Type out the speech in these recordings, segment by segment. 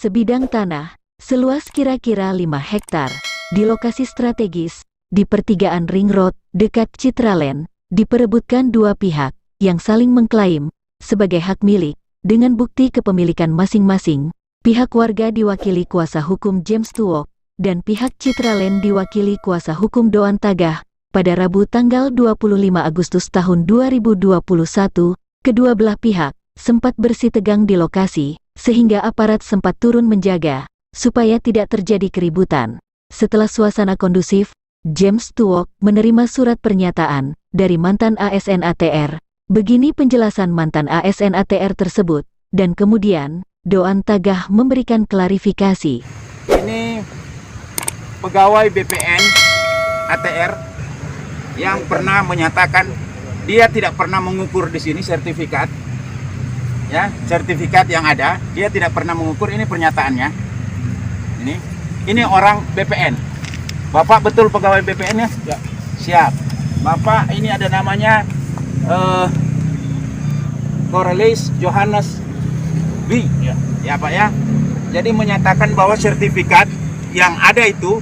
sebidang tanah, seluas kira-kira 5 hektar, di lokasi strategis, di pertigaan Ring Road, dekat Citraland, diperebutkan dua pihak, yang saling mengklaim, sebagai hak milik, dengan bukti kepemilikan masing-masing. Pihak warga diwakili kuasa hukum James Tuok, dan pihak Citraland diwakili kuasa hukum Doan Tagah. Pada Rabu tanggal 25 Agustus tahun 2021, kedua belah pihak sempat bersitegang di lokasi, sehingga aparat sempat turun menjaga, supaya tidak terjadi keributan. Setelah suasana kondusif, James Tuok menerima surat pernyataan dari mantan ASN ATR. Begini penjelasan mantan ASN ATR tersebut, dan kemudian Doan Tagah memberikan klarifikasi. Ini pegawai BPN ATR yang pernah menyatakan dia tidak pernah mengukur di sini sertifikat, ya, sertifikat yang ada dia tidak pernah mengukur. Ini pernyataannya. Ini orang BPN. Bapak betul pegawai BPN ya? Ya. Siap. Bapak ini ada namanya Cornelis Johannes B. Ya Pak ya. Jadi menyatakan bahwa sertifikat yang ada itu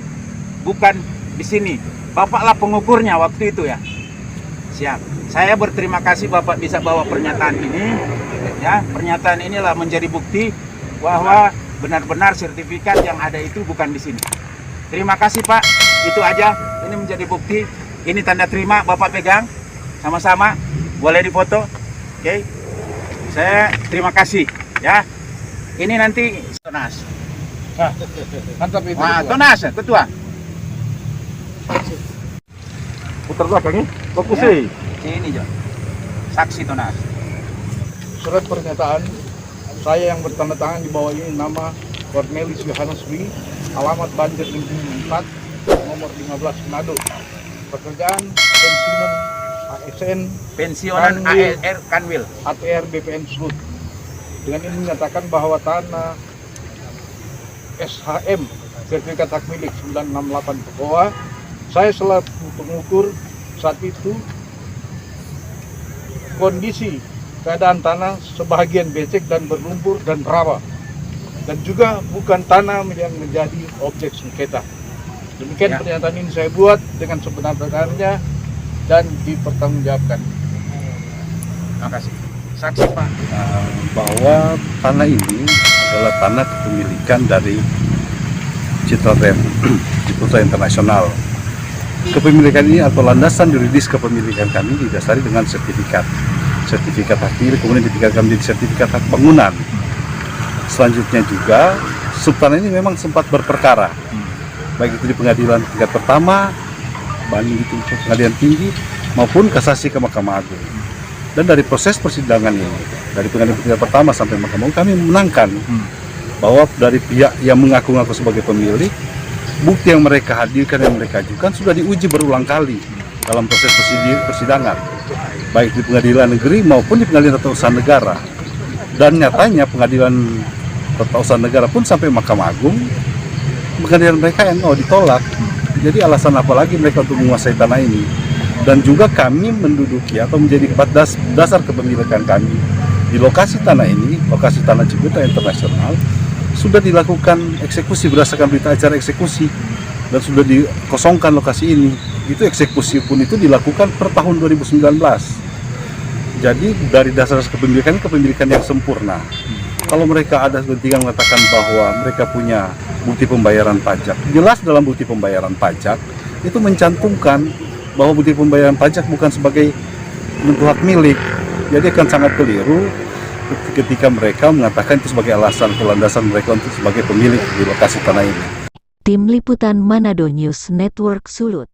bukan di sini. Bapaklah pengukurnya waktu itu ya. Siap. Saya berterima kasih Bapak bisa bawa pernyataan ini. Ya, pernyataan inilah menjadi bukti bahwa benar-benar sertifikat yang ada itu bukan di sini. Terima kasih Pak. Itu aja. Ini menjadi bukti. Ini tanda terima Bapak pegang sama-sama. Boleh difoto. Oke. Saya terima kasih ya. Ini nanti Tonas. Mantap itu. Wah, Tonas, ketua. Putar belakangnya, fokus Ya. Ini Jo. Saksi Tonas. Surat pernyataan saya yang bertanda tangan di bawah ini nama Cornelis Johannes B, alamat Banjar Lingkungan 4, nomor 15 Manado. Pekerjaan pensiunan ASN Pensiunan AR Kanwil. ATR BPN Sulut. Dengan ini menyatakan bahwa tanah SHM sertifikat hak milik 968 bahwa saya selaku pengukur saat itu kondisi keadaan tanah sebagian becek dan berlumpur dan rawa, dan juga bukan tanah yang menjadi objek sengketa. Demikian pernyataan ini saya buat dengan sebenar-benarnya dan dipertanggungjawabkan. Terima kasih. Saksi Pak. Bahwa tanah ini adalah tanah kepemilikan dari Citraland Ciputra Internasional. Kepemilikan ini atau landasan yuridis kepemilikan kami didasari dengan sertifikat hak milik, kemudian ditingkatkan menjadi sertifikat hak bangunan. Selanjutnya juga subtanah ini memang sempat berperkara, baik itu di pengadilan tingkat pertama, banding di pengadilan tinggi, maupun kasasi ke Mahkamah Agung. Dan dari proses persidangan ini, dari pengadilan tingkat pertama sampai Mahkamah Agung, kami memenangkan bahwa dari pihak yang mengaku-ngaku sebagai pemilik, bukti yang mereka hadirkan, yang mereka ajukan sudah diuji berulang kali dalam proses persidangan, baik di pengadilan negeri maupun di pengadilan tata usaha negara. Dan nyatanya pengadilan tata usaha negara pun sampai Mahkamah Agung, pengadilan mereka yang ditolak. Jadi alasan apa lagi mereka untuk menguasai tanah ini? Dan juga kami menduduki atau menjadi dasar kepemilikan kami di lokasi tanah ini, lokasi tanah Ciputra Internasional, sudah dilakukan eksekusi berdasarkan berita acara eksekusi dan sudah dikosongkan lokasi ini. Itu eksekusi pun itu dilakukan per tahun 2019. Jadi dari dasar kepemilikan yang sempurna. Kalau mereka ada kepentingan mengatakan bahwa mereka punya bukti pembayaran pajak, jelas dalam bukti pembayaran pajak itu mencantumkan bahwa bukti pembayaran pajak bukan sebagai bentuk hak milik. Jadi akan sangat keliru ketika mereka mengatakan itu sebagai alasan atau landasan mereka untuk sebagai pemilik di lokasi tanah ini. Tim Liputan Manado News Network Sulut.